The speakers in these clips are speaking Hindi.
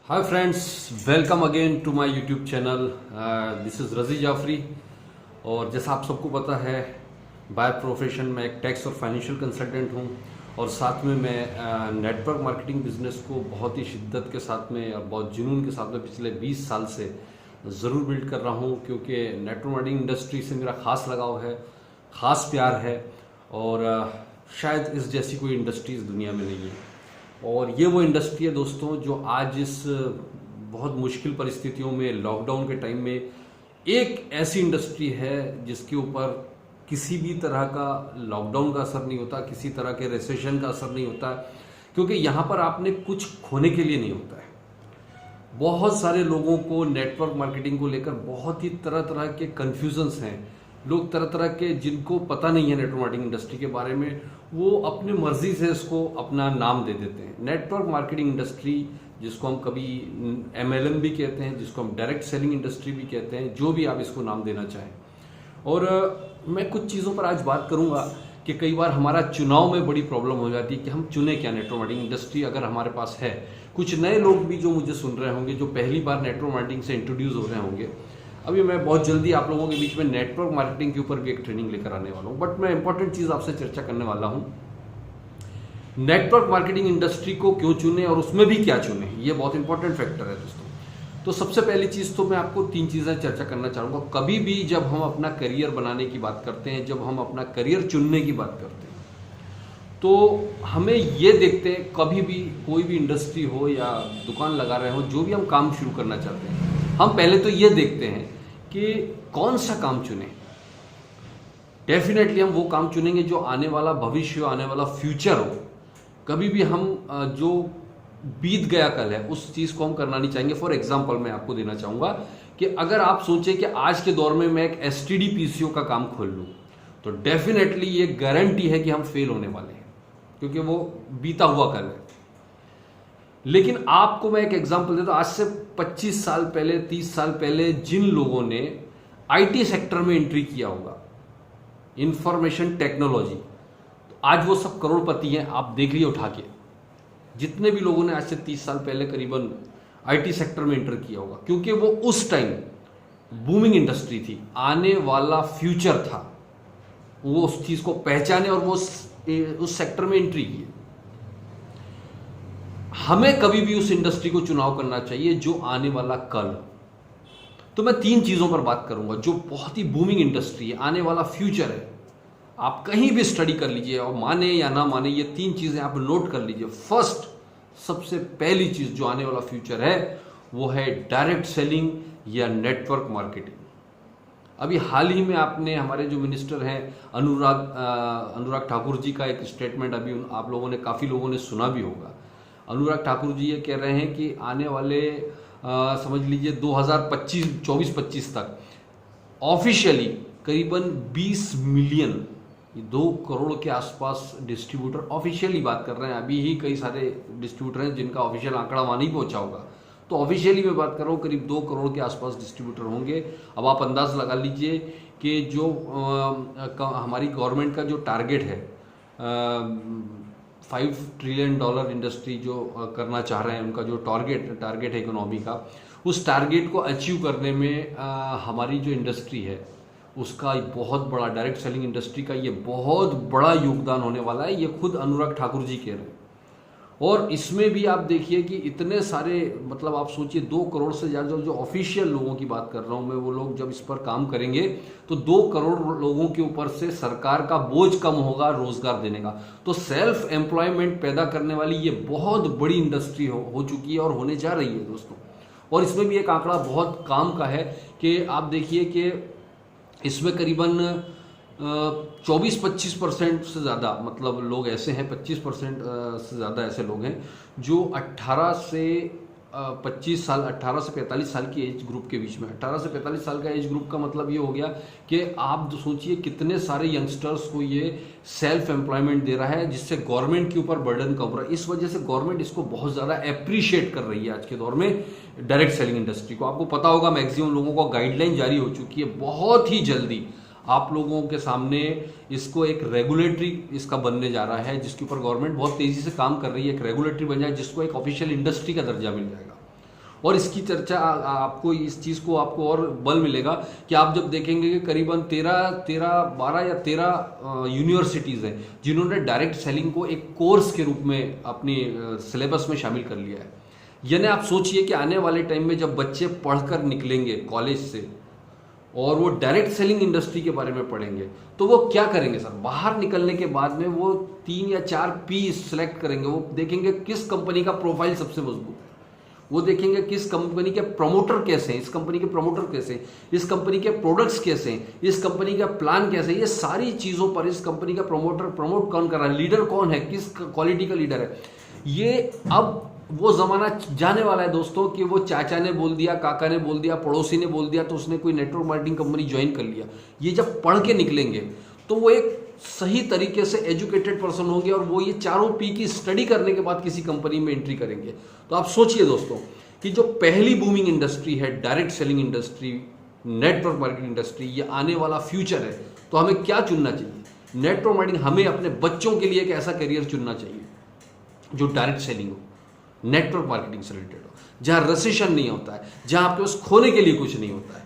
Hi friends, welcome again to my YouTube channel. This is Razi Jafri. और जैसा आप सबको पता है, बाय प्रोफेशन मैं एक टैक्स और फाइनेंशियल कंसल्टेंट हूं और साथ में मैं नेटवर्क मार्केटिंग बिजनेस को बहुत ही शिद्दत के साथ में और बहुत जुनून के साथ में पिछले 20 साल से ज़रूर बिल्ड कर रहा हूं, क्योंकि नेटवर्क मार्केटिंग इंडस्ट्री से मेरा ख़ास लगाव है, ख़ास प्यार है और शायद इस जैसी कोई इंडस्ट्री इस दुनिया में नहीं है। और ये वो इंडस्ट्री है दोस्तों जो आज इस बहुत मुश्किल परिस्थितियों में, लॉकडाउन के टाइम में, एक ऐसी इंडस्ट्री है जिसके ऊपर किसी भी तरह का लॉकडाउन का असर नहीं होता, किसी तरह के रिसेशन का असर नहीं होता, क्योंकि यहाँ पर आपने कुछ खोने के लिए नहीं होता है। बहुत सारे लोगों को नेटवर्क मार्केटिंग को लेकर बहुत ही तरह तरह के कन्फ्यूजन्स हैं। लोग तरह तरह के, जिनको पता नहीं है नेटवर्क मार्केटिंग इंडस्ट्री के बारे में, वो अपनी मर्जी से इसको अपना नाम दे देते हैं। नेटवर्क मार्केटिंग इंडस्ट्री, जिसको हम कभी MLM भी कहते हैं, जिसको हम डायरेक्ट सेलिंग इंडस्ट्री भी कहते हैं, जो भी आप इसको नाम देना चाहें। और मैं कुछ चीज़ों पर आज बात करूंगा कि कई बार हमारा चुनाव में बड़ी प्रॉब्लम हो जाती है कि हम चुने क्या। नेटवर्क मार्केटिंग इंडस्ट्री अगर हमारे पास है, कुछ नए लोग भी जो मुझे सुन रहे होंगे, जो पहली बार नेटवर्क मार्केटिंग से इंट्रोड्यूस हो रहे होंगे, अभी मैं बहुत जल्दी आप लोगों के बीच में नेटवर्क मार्केटिंग के ऊपर भी एक ट्रेनिंग लेकर आने वाला हूं। बट मैं इंपॉर्टेंट चीज़ आपसे चर्चा करने वाला हूं, नेटवर्क मार्केटिंग इंडस्ट्री को क्यों चुने और उसमें भी क्या चुने। ये बहुत इंपॉर्टेंट फैक्टर है दोस्तों। तो सबसे पहली चीज़ तो मैं आपको 3 चीज़ें चर्चा करना चाहूँगा। कभी भी जब हम अपना करियर बनाने की बात करते हैं, जब हम अपना करियर चुनने की बात करते हैं, तो हमें ये देखते हैं, कभी भी कोई भी इंडस्ट्री हो या दुकान लगा रहे हो, जो भी हम काम शुरू करना चाहते हैं, हम पहले तो ये देखते हैं कि कौन सा काम चुने। डेफिनेटली हम वो काम चुनेंगे जो आने वाला भविष्य हो, आने वाला फ्यूचर हो। कभी भी हम जो बीत गया कल है, उस चीज को हम करना नहीं चाहेंगे। फॉर एग्जाम्पल मैं आपको देना चाहूंगा कि अगर आप सोचें कि आज के दौर में मैं एक STD PCO का काम खोल लूं, तो डेफिनेटली ये गारंटी है कि हम फेल होने वाले हैं, क्योंकि वो बीता हुआ कल है। लेकिन आपको मैं एक एग्जांपल देता हूं। आज से 25 साल पहले, 30 साल पहले जिन लोगों ने IT सेक्टर में एंट्री किया होगा, इंफॉर्मेशन टेक्नोलॉजी, तो आज वो सब करोड़पति हैं। आप देख लीजिए उठा के, जितने भी लोगों ने आज से 30 साल पहले करीबन IT सेक्टर में एंटर किया होगा, क्योंकि वो उस टाइम बूमिंग इंडस्ट्री थी, आने वाला फ्यूचर था, वो उस चीज को पहचाने और वो उस सेक्टर में एंट्री की। हमें कभी भी उस इंडस्ट्री को चुनाव करना चाहिए जो आने वाला कल। तो मैं 3 चीजों पर बात करूंगा जो बहुत ही बूमिंग इंडस्ट्री है, आने वाला फ्यूचर है। आप कहीं भी स्टडी कर लीजिए और माने या ना माने, ये 3 चीजें आप नोट कर लीजिए। फर्स्ट, सबसे पहली चीज जो आने वाला फ्यूचर है, वो है डायरेक्ट सेलिंग या नेटवर्क मार्केटिंग। अभी हाल ही में आपने हमारे जो मिनिस्टर हैं अनुराग ठाकुर जी का एक स्टेटमेंट अभी आप लोगों ने, काफी लोगों ने सुना भी होगा। अनुराग ठाकुर जी ये कह रहे हैं कि आने वाले समझ लीजिए 2024-25 तक ऑफिशियली करीबन 20 मिलियन, 2 करोड़ के आसपास डिस्ट्रीब्यूटर, ऑफिशियली बात कर रहे हैं। अभी ही कई सारे डिस्ट्रीब्यूटर हैं जिनका ऑफिशियल आंकड़ा वहां नहीं पहुंचा होगा, तो ऑफिशियली मैं बात कर रहा हूँ, करीब 2 करोड़ के आसपास डिस्ट्रीब्यूटर होंगे। अब आप अंदाज लगा लीजिए कि जो हमारी गवर्नमेंट का जो टारगेट है, $5 ट्रिलियन इंडस्ट्री जो करना चाह रहे हैं, उनका जो टारगेट है इकोनॉमी का, उस टारगेट को अचीव करने में हमारी जो इंडस्ट्री है उसका बहुत बड़ा, डायरेक्ट सेलिंग इंडस्ट्री का ये बहुत बड़ा योगदान होने वाला है। ये खुद अनुराग ठाकुर जी कह रहे हैं। और इसमें भी आप देखिए कि इतने सारे, मतलब आप सोचिए 2 करोड़ से ज़्यादा जो ऑफिशियल लोगों की बात कर रहा हूँ मैं, वो लोग जब इस पर काम करेंगे तो 2 करोड़ लोगों के ऊपर से सरकार का बोझ कम होगा रोजगार देने का। तो सेल्फ एम्प्लॉयमेंट पैदा करने वाली ये बहुत बड़ी इंडस्ट्री हो चुकी है और होने जा रही है दोस्तों। और इसमें भी एक आंकड़ा बहुत काम का है कि आप देखिए कि इसमें करीबन 24-25% से ज़्यादा, मतलब लोग ऐसे हैं, 25% से ज़्यादा ऐसे लोग हैं जो 18 से 25 साल, 18 से 45 साल की एज ग्रुप के बीच में। 18 से 45 साल का एज ग्रुप का मतलब ये हो गया कि आप सोचिए कितने सारे यंगस्टर्स को ये सेल्फ एम्प्लॉयमेंट दे रहा है, जिससे गवर्नमेंट के ऊपर बर्डन कम हो रहा है। इस वजह से गवर्नमेंट इसको बहुत ज़्यादा अप्रिशिएट कर रही है आज के दौर में, डायरेक्ट सेलिंग इंडस्ट्री को। आपको पता होगा मैक्सिमम लोगों को गाइडलाइन जारी हो चुकी है, बहुत ही जल्दी आप लोगों के सामने इसको एक रेगुलेटरी इसका बनने जा रहा है, जिसके ऊपर गवर्नमेंट बहुत तेजी से काम कर रही है। एक रेगुलेटरी बन जाए जिसको एक ऑफिशियल इंडस्ट्री का दर्जा मिल जाएगा। और इसकी चर्चा आपको इस चीज़ को आपको और बल मिलेगा कि आप जब देखेंगे कि करीबन 12 या 13 यूनिवर्सिटीज़ हैं जिन्होंने डायरेक्ट सेलिंग को एक कोर्स के रूप में अपनी सिलेबस में शामिल कर लिया है। यानी आप सोचिए कि आने वाले टाइम में जब बच्चे पढ़कर निकलेंगे कॉलेज से और वो डायरेक्ट सेलिंग इंडस्ट्री के बारे में पढ़ेंगे तो वो क्या करेंगे सर, बाहर निकलने के बाद में वो 3 या 4 पी सिलेक्ट करेंगे। वो देखेंगे किस कंपनी का प्रोफाइल सबसे मजबूत है, वो देखेंगे किस कंपनी के प्रमोटर कैसे हैं, इस कंपनी के प्रमोटर कैसे हैं, इस कंपनी के प्रोडक्ट्स कैसे हैं, इस कंपनी का प्लान कैसे है, ये सारी चीज़ों पर इस कंपनी का प्रमोट कौन कर रहा है, लीडर कौन है, किस क्वालिटी का लीडर है। ये अब वो ज़माना जाने वाला है दोस्तों कि वो चाचा ने बोल दिया, काका ने बोल दिया, पड़ोसी ने बोल दिया तो उसने कोई नेटवर्क मार्केटिंग कंपनी ज्वाइन कर लिया। ये जब पढ़ के निकलेंगे तो वो एक सही तरीके से एजुकेटेड पर्सन होंगे और वो ये चारों पी की स्टडी करने के बाद किसी कंपनी में एंट्री करेंगे। तो आप सोचिए दोस्तों कि जो पहली बूमिंग इंडस्ट्री है direct selling industry, network marketing industry, ये आने वाला फ्यूचर है। तो हमें क्या चुनना चाहिए? नेटवर्क मार्केटिंग, हमें अपने बच्चों के लिए एक ऐसा करियर चुनना चाहिए जो डायरेक्ट सेलिंग हो, नेटवर्क मार्केटिंग से रिलेटेड हो, जहां रेसिशन नहीं होता है, जहां आपके पास खोने के लिए कुछ नहीं होता है,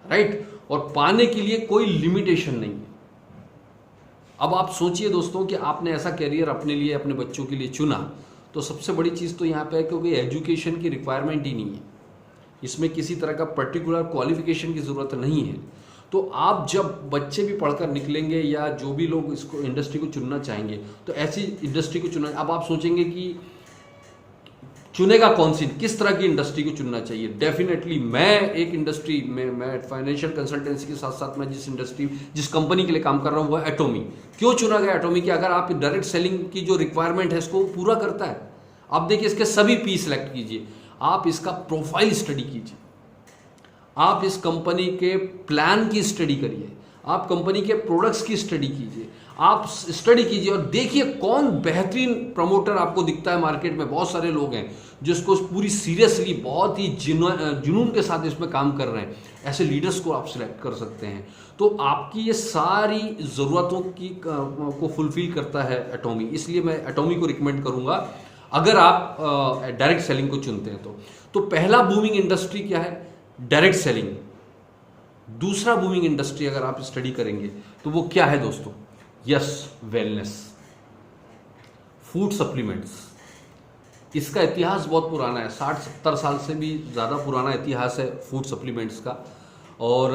राइट, और पाने के लिए कोई लिमिटेशन नहीं है। अब आप सोचिए दोस्तों कि आपने ऐसा करियर अपने लिए, अपने बच्चों के लिए चुना, तो सबसे बड़ी चीज़ तो यहाँ पे है क्योंकि एजुकेशन की रिक्वायरमेंट ही नहीं है, इसमें किसी तरह का पर्टिकुलर क्वालिफिकेशन की ज़रूरत नहीं है। तो आप जब बच्चे भी पढ़कर निकलेंगे या जो भी लोग इसको इंडस्ट्री को चुनना चाहेंगे तो ऐसी इंडस्ट्री को चुनना। अब आप सोचेंगे कि चुनेगा कौन सी, किस तरह की इंडस्ट्री को चुनना चाहिए। डेफिनेटली मैं एक इंडस्ट्री में, मैं फाइनेंशियल कंसल्टेंसी के साथ साथ मैं जिस कंपनी के लिए काम कर रहा हूँ वो है एटोमी। क्यों चुना गया एटोमी? कि अगर आप डायरेक्ट सेलिंग की जो रिक्वायरमेंट है इसको पूरा करता है। आप देखिए इसके सभी पी सिलेक्ट कीजिए, आप इसका प्रोफाइल स्टडी कीजिए, आप इस कंपनी के प्लान की स्टडी करिए, आप कंपनी के प्रोडक्ट्स की स्टडी कीजिए, आप स्टडी कीजिए और देखिए कौन बेहतरीन प्रमोटर आपको दिखता है मार्केट में। बहुत सारे लोग हैं जिसको पूरी सीरियसली, बहुत ही जुनून के साथ इसमें काम कर रहे हैं। ऐसे लीडर्स को आप सिलेक्ट कर सकते हैं। तो आपकी ये सारी ज़रूरतों को फुलफिल करता है एटोमी, इसलिए मैं एटोमी को रिकमेंड करूंगा अगर आप डायरेक्ट सेलिंग को चुनते हैं। तो पहला बूमिंग इंडस्ट्री क्या है? Direct selling. दूसरा बूमिंग इंडस्ट्री अगर आप स्टडी करेंगे तो वो क्या है दोस्तों? Yes, wellness, food supplements. इसका इतिहास बहुत पुराना है, 60-70 साल से भी ज़्यादा पुराना इतिहास है फूड सप्लीमेंट्स का। और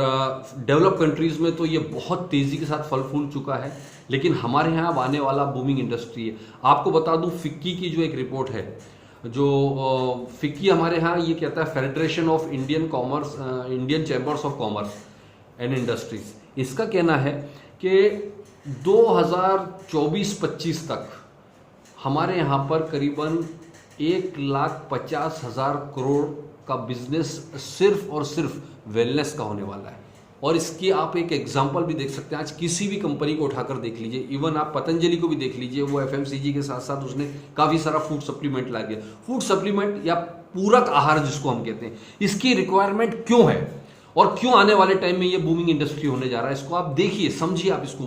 डेवलप कंट्रीज़ में तो ये बहुत तेज़ी के साथ फल फूल चुका है, लेकिन हमारे यहाँ अब आने वाला बूमिंग इंडस्ट्री है। आपको बता दूं, फिक्की की जो एक रिपोर्ट है, जो फिक्की हमारे यहाँ ये कहता है federation of Indian chambers of commerce and industries, इसका कहना है कि 2024-25 तक हमारे यहाँ पर करीबन 1,50,000 करोड़ का बिजनेस सिर्फ और सिर्फ वेलनेस का होने वाला है। और इसकी आप एक एग्जांपल भी देख सकते हैं, आज किसी भी कंपनी को उठाकर देख लीजिए, इवन आप पतंजलि को भी देख लीजिए, वो एफएमसीजी के साथ साथ उसने काफ़ी सारा फूड सप्लीमेंट ला दिया। फूड सप्लीमेंट या पूरक आहार जिसको हम कहते हैं, इसकी रिक्वायरमेंट क्यों है और क्यों आने वाले टाइम में ये बूमिंग इंडस्ट्री होने जा रहा है, इसको आप देखिए, समझिए आप इसको।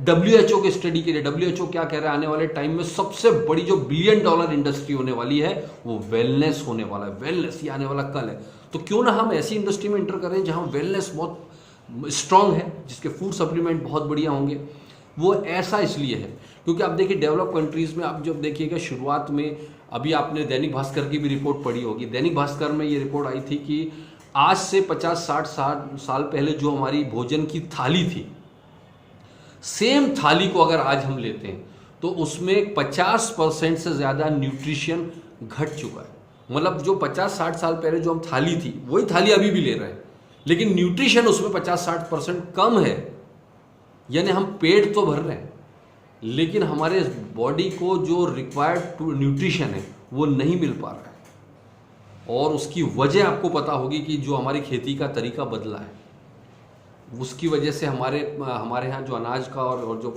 WHO के स्टडी के लिए WHO क्या कह रहा है, आने वाले टाइम में सबसे बड़ी जो $1 बिलियन इंडस्ट्री होने वाली है वो वेलनेस होने वाला है। वेलनेस ये आने वाला कल है। तो क्यों ना हम ऐसी इंडस्ट्री में एंटर करें जहां वेलनेस बहुत स्ट्रांग है, जिसके फूड सप्लीमेंट बहुत बढ़िया होंगे। वो ऐसा इसलिए है क्योंकि आप देखिए डेवलप कंट्रीज में, आप जब देखिएगा शुरुआत में, अभी आपने दैनिक भास्कर की भी रिपोर्ट पढ़ी होगी, दैनिक भास्कर में ये रिपोर्ट आई थी कि आज से 50-60 साल पहले जो हमारी भोजन की थाली थी, सेम थाली को अगर आज हम लेते हैं तो उसमें 50% से ज़्यादा न्यूट्रिशन घट चुका है। मतलब जो 50-60 साल पहले जो हम थाली थी वही थाली अभी भी ले रहे हैं, लेकिन न्यूट्रिशन उसमें 50-60% कम है। यानी हम पेट तो भर रहे हैं लेकिन हमारे बॉडी को जो रिक्वायर्ड न्यूट्रिशन है वो नहीं मिल पा रहा है। और उसकी वजह आपको पता होगी कि जो हमारी खेती का तरीका बदला है, उसकी वजह से हमारे यहाँ जो अनाज का और जो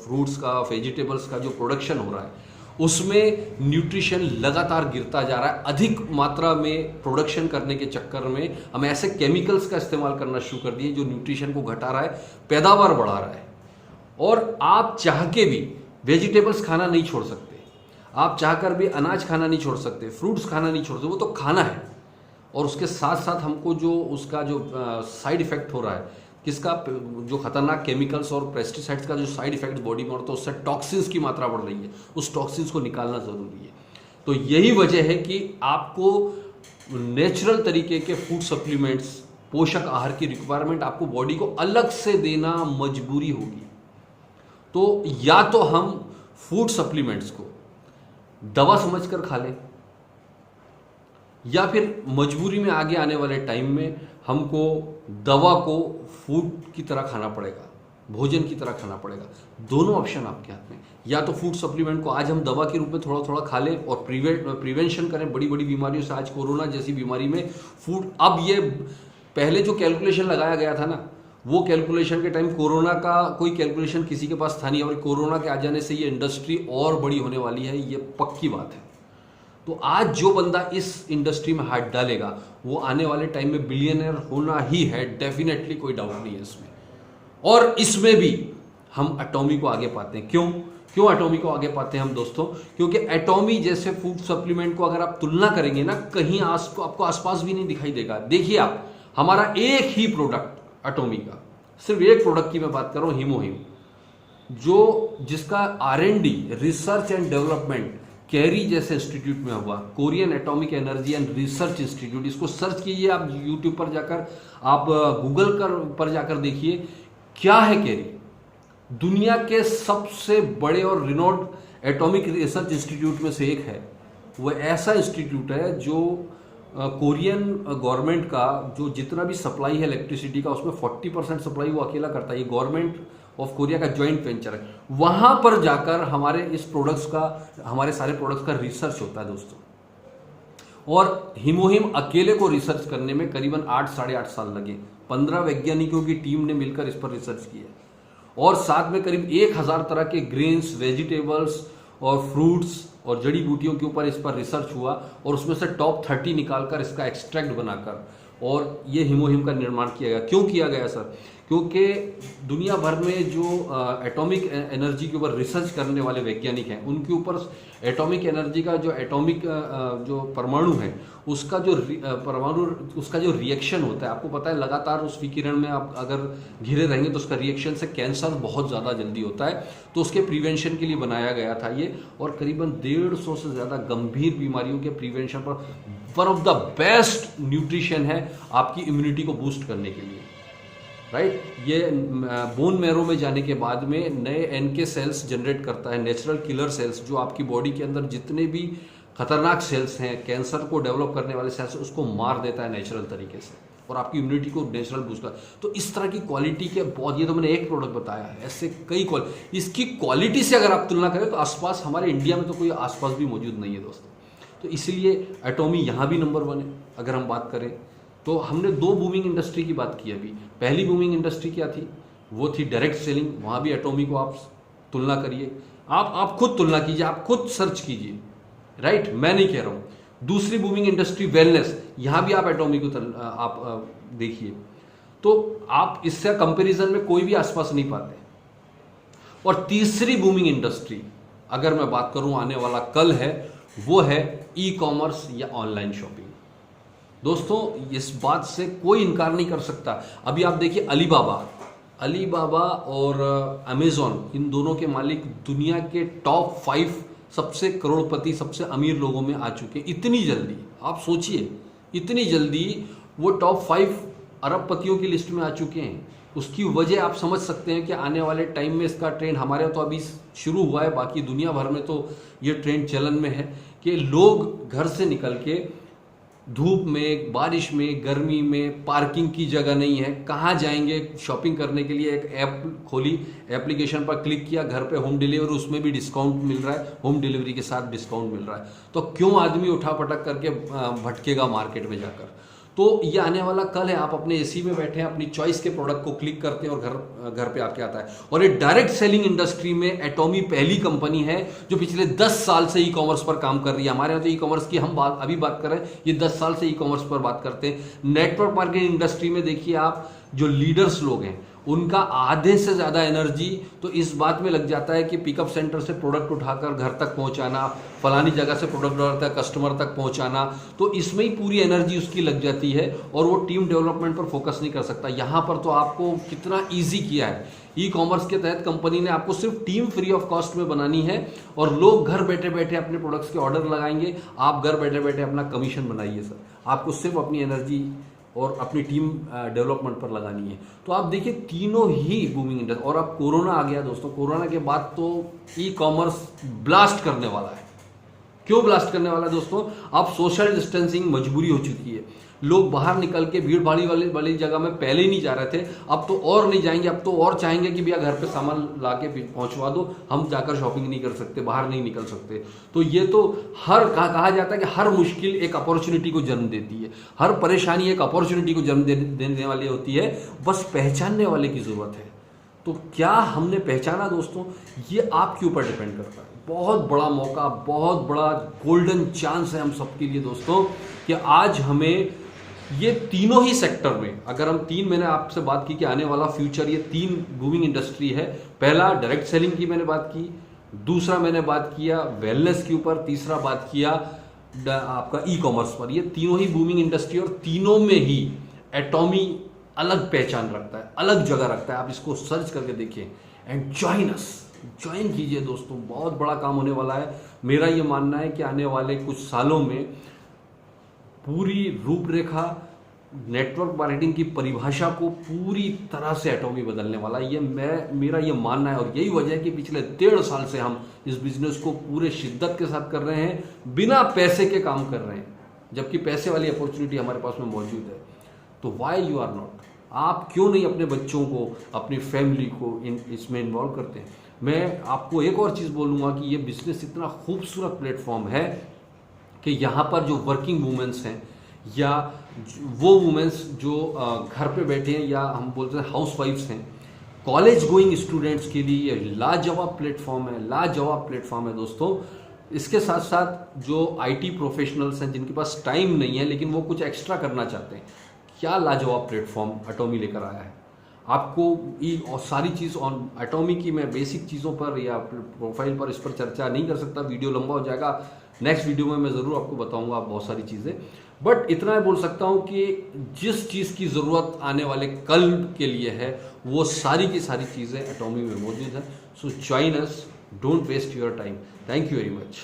फ्रूट्स का, वेजिटेबल्स का जो प्रोडक्शन हो रहा है उसमें न्यूट्रिशन लगातार गिरता जा रहा है। अधिक मात्रा में प्रोडक्शन करने के चक्कर में हम ऐसे केमिकल्स का इस्तेमाल करना शुरू कर दिए जो न्यूट्रिशन को घटा रहा है, पैदावार बढ़ा रहा है। और आप चाह के भी वेजिटेबल्स खाना नहीं छोड़ सकते, आप चाहकर भी अनाज खाना नहीं छोड़ सकते, फ्रूट्स खाना नहीं छोड़ सकते, वो तो खाना है। और उसके साथ साथ हमको जो उसका जो साइड इफेक्ट हो रहा है, किसका, जो खतरनाक केमिकल्स और पेस्टिसाइड्स का जो साइड इफेक्ट बॉडी में होता है, उससे टॉक्सिन्स की मात्रा बढ़ रही है, उस टॉक्सिन्स को निकालना जरूरी है। तो यही वजह है कि आपको नेचुरल तरीके के फूड सप्लीमेंट्स, पोषक आहार की रिक्वायरमेंट आपको बॉडी को अलग से देना मजबूरी होगी। तो या तो हम फूड सप्लीमेंट्स को दवा समझकर खा लें, या फिर मजबूरी में आगे आने वाले टाइम में हमको दवा को फूड की तरह खाना पड़ेगा, भोजन की तरह खाना पड़ेगा। दोनों ऑप्शन आपके हाथ में। या तो फूड सप्लीमेंट को आज हम दवा के रूप में थोड़ा थोड़ा खा लें और प्रिवेंशन करें बड़ी बड़ी बीमारियों से। आज कोरोना जैसी बीमारी में फूड, अब ये पहले जो कैलकुलेशन लगाया गया था ना, वो कैलकुलेशन के टाइम कोरोना का कोई कैलकुलेशन किसी के पास था नहीं, और कोरोना के आ जाने से ये इंडस्ट्री और बड़ी होने वाली है, ये पक्की बात है। तो आज जो बंदा इस इंडस्ट्री में हाथ डालेगा वो आने वाले टाइम में बिलियनर होना ही है, डेफिनेटली, कोई डाउट नहीं है इसमें। और इसमें भी हम एटॉमी को आगे पाते हैं। क्यों एटॉमी को आगे पाते हैं हम दोस्तों? क्योंकि एटॉमी जैसे फूड सप्लीमेंट को अगर आप तुलना करेंगे ना, कहीं आपको आसपास भी नहीं दिखाई देगा। देखिए आप, हमारा एक ही प्रोडक्ट एटॉमी का, सिर्फ एक प्रोडक्ट की मैं बात कर रहा हूं, हीमोहिम, जिसका R&D, research and development, carry जैसे इंस्टीट्यूट में हुआ, Korean atomic energy and research institute. इसको सर्च कीजिए आप यूट्यूब पर जाकर, आप गूगल पर जाकर देखिए क्या है कैरी। दुनिया के सबसे बड़े और रिनोड एटॉमिक रिसर्च इंस्टीट्यूट में से एक है। वह ऐसा इंस्टीट्यूट है जो कोरियन गवर्नमेंट का जो जितना भी सप्लाई है इलेक्ट्रिसिटी का, उसमें 40% सप्लाई वो अकेला करता है। ये गवर्नमेंट ऑफ कोरिया का ज्वाइंट वेंचर है। वहां पर जाकर हमारे इस प्रोडक्ट्स का, हमारे सारे प्रोडक्ट्स का रिसर्च होता है दोस्तों। और हीमोहिम अकेले को रिसर्च करने में करीबन 8-8.5 साल लगे। 15 वैज्ञानिकों की टीम ने मिलकर इस पर रिसर्च की है, और साथ में करीब 1000 तरह के ग्रेन्स, वेजिटेबल्स और फ्रूट्स और जड़ी बूटियों के ऊपर इस पर रिसर्च हुआ, और उसमें से टॉप 30 निकालकर इसका एक्सट्रैक्ट बनाकर और ये हीमोहिम का निर्माण किया गया। क्यों किया गया सर? क्योंकि दुनिया भर में जो एटॉमिक एनर्जी के ऊपर रिसर्च करने वाले वैज्ञानिक हैं, उनके ऊपर एटॉमिक एनर्जी का जो एटॉमिक जो परमाणु है, उसका जो रिएक्शन होता है, आपको पता है लगातार उस विकिरण में आप अगर घिरे रहेंगे तो उसका रिएक्शन से कैंसर बहुत ज़्यादा जल्दी होता है। तो उसके प्रिवेंशन के लिए बनाया गया था ये, और करीबन 150 से ज़्यादा गंभीर बीमारियों के प्रिवेंशन पर one of the best nutrition है आपकी इम्यूनिटी को बूस्ट करने के लिए, राइट। ये बोन मैरो में जाने के बाद में नए NK सेल्स जनरेट करता है, नेचुरल किलर सेल्स, जो आपकी बॉडी के अंदर जितने भी खतरनाक सेल्स हैं, कैंसर को डेवलप करने वाले सेल्स, उसको मार देता है नेचुरल तरीके से, और आपकी इम्यूनिटी को नेचुरल बूस्ट कर। तो इस तरह की क्वालिटी के बहुत, ये तो मैंने एक प्रोडक्ट बताया है, ऐसे कई क्वालिटी। इसकी क्वालिटी से अगर आप तुलना करें तो आसपास हमारे इंडिया में तो कोई आसपास भी मौजूद नहीं है दोस्तों। तो इसलिए एटॉमी यहाँ भी नंबर 1 है। अगर हम बात करें तो हमने 2 बूमिंग इंडस्ट्री की बात की अभी। पहली बूमिंग इंडस्ट्री क्या थी? वो थी डायरेक्ट सेलिंग। वहाँ भी एटॉमी को आप तुलना करिए, आप खुद तुलना कीजिए, आप खुद सर्च कीजिए, राइट, मैं नहीं कह रहा हूँ। दूसरी बूमिंग इंडस्ट्री वेलनेस, यहाँ भी आप एटॉमी को आप देखिए, तो आप इससे कंपैरिजन में कोई भी आसपास नहीं पाते। और तीसरी बूमिंग इंडस्ट्री अगर मैं बात करूँ आने वाला कल है, वो है ई-कॉमर्स या ऑनलाइन शॉपिंग। दोस्तों इस बात से कोई इनकार नहीं कर सकता। अभी आप देखिए अलीबाबा और अमेजॉन, इन दोनों के मालिक दुनिया के टॉप 5 सबसे करोड़पति, सबसे अमीर लोगों में आ चुके। इतनी जल्दी, आप सोचिए, इतनी जल्दी वो टॉप 5 अरबपतियों की लिस्ट में आ चुके हैं। उसकी वजह आप समझ सकते हैं कि आने वाले टाइम में इसका ट्रेंड, हमारे तो अभी शुरू हुआ है, बाकी दुनिया भर में तो ये ट्रेंड चलन में है कि लोग घर से निकल के धूप में, बारिश में, गर्मी में, पार्किंग की जगह नहीं है, कहाँ जाएंगे शॉपिंग करने के लिए? एक ऐप खोली, एप्लीकेशन पर क्लिक किया, घर पे होम डिलीवरी, उसमें भी डिस्काउंट मिल रहा है, होम डिलीवरी के साथ डिस्काउंट मिल रहा है। तो क्यों आदमी उठा पटक करके भटकेगा मार्केट में जाकर? तो ये आने वाला कल है। आप अपने एसी में बैठे हैं, अपनी चॉइस के प्रोडक्ट को क्लिक करते हैं और घर पे आपके आता है। और ये डायरेक्ट सेलिंग इंडस्ट्री में एटॉमी पहली कंपनी है जो पिछले 10 साल से ई कॉमर्स पर काम कर रही है। हमारे यहाँ तो ई कॉमर्स की हम अभी बात कर रहे हैं, ये 10 साल से ई कॉमर्स पर बात करते हैं। नेटवर्क मार्केटिंग इंडस्ट्री में देखिए आप, जो लीडर्स लोग हैं उनका आधे से ज़्यादा एनर्जी तो इस बात में लग जाता है कि पिकअप सेंटर से प्रोडक्ट उठाकर घर तक पहुंचाना, फलानी जगह से प्रोडक्ट तक कस्टमर तक पहुंचाना, तो इसमें ही पूरी एनर्जी उसकी लग जाती है और वो टीम डेवलपमेंट पर फोकस नहीं कर सकता। यहाँ पर तो आपको कितना ईजी किया है, ई कॉमर्स के तहत कंपनी ने आपको सिर्फ टीम फ्री ऑफ कॉस्ट में बनानी है और लोग घर बैठे बैठे अपने प्रोडक्ट्स के ऑर्डर लगाएंगे, आप घर बैठे बैठे अपना कमीशन बनाइए सर। आपको सिर्फ अपनी एनर्जी और अपनी टीम डेवलपमेंट पर लगानी है। तो आप देखिए तीनों ही बूमिंग इंडस्ट्री, और अब कोरोना आ गया दोस्तों, कोरोना के बाद तो ई कॉमर्स ब्लास्ट करने वाला है। क्यों ब्लास्ट करने वाला है दोस्तों? अब सोशल डिस्टेंसिंग मजबूरी हो चुकी है, लोग बाहर निकल के भीड़ भाड़ी वाली जगह में पहले ही नहीं जा रहे थे, अब तो और नहीं जाएंगे, अब तो और चाहेंगे कि भैया घर पे सामान ला के पहुंचवा दो, हम जाकर शॉपिंग नहीं कर सकते, बाहर नहीं निकल सकते। तो ये तो कहा जाता है कि हर मुश्किल एक अपॉर्चुनिटी को जन्म देती है, हर परेशानी एक अपॉर्चुनिटी को जन्म देने वाली होती है, बस पहचानने वाले की जरूरत है। तो क्या हमने पहचाना दोस्तों? ये आपके ऊपर डिपेंड करता है। बहुत बड़ा मौका, बहुत बड़ा गोल्डन चांस है हम सबके लिए दोस्तों कि आज हमें ये तीनों ही सेक्टर में, अगर हम मैंने आपसे बात की कि आने वाला फ्यूचर ये 3 बूमिंग इंडस्ट्री है। पहला डायरेक्ट सेलिंग की मैंने बात की, दूसरा मैंने बात किया वेलनेस के ऊपर, तीसरा बात किया आपका ई कॉमर्स पर। ये तीनों ही बूमिंग इंडस्ट्री और तीनों में ही एटॉमी अलग पहचान रखता है, अलग जगह रखता है। आप इसको सर्च करके देखिए एंड ज्वाइन कीजिए दोस्तों, बहुत बड़ा काम होने वाला है। मेरा ये मानना है कि आने वाले कुछ सालों में पूरी रूपरेखा, नेटवर्क मार्केटिंग की परिभाषा को पूरी तरह से एटॉमी बदलने वाला है। ये मेरा ये मानना है और यही वजह है कि पिछले 1.5 साल से हम इस बिजनेस को पूरे शिद्दत के साथ कर रहे हैं, बिना पैसे के काम कर रहे हैं, जबकि पैसे वाली अपॉर्चुनिटी हमारे पास में मौजूद है। तो वाई यू आर नॉट? आप क्यों नहीं अपने बच्चों को, अपनी फैमिली को इसमें इन्वॉल्व करते हैं? मैं आपको एक और चीज़ बोलूँगा कि ये बिजनेस इतना खूबसूरत प्लेटफॉर्म है कि यहाँ पर जो वर्किंग वुमेन्स हैं या वो वुमेन्स जो घर पे बैठे हैं, या हम बोलते हैं हाउस वाइफ्स हैं, कॉलेज गोइंग स्टूडेंट्स के लिए ये लाजवाब प्लेटफॉर्म है दोस्तों। इसके साथ साथ जो आईटी प्रोफेशनल्स हैं जिनके पास टाइम नहीं है लेकिन वो कुछ एक्स्ट्रा करना चाहते हैं, क्या लाजवाब प्लेटफॉर्म एटॉमी लेकर आया है आपको। और सारी चीज़ ऑन एटॉमी की मैं बेसिक चीज़ों पर या प्रोफाइल पर इस पर चर्चा नहीं कर सकता, वीडियो लंबा हो जाएगा। नेक्स्ट वीडियो में मैं ज़रूर आपको बताऊंगा बहुत सारी चीज़ें, बट इतना मैं बोल सकता हूं कि जिस चीज़ की ज़रूरत आने वाले कल के लिए है वो सारी की सारी चीज़ें एटॉमी में मौजूद है। So join us, don't waste your time. Thank you very much.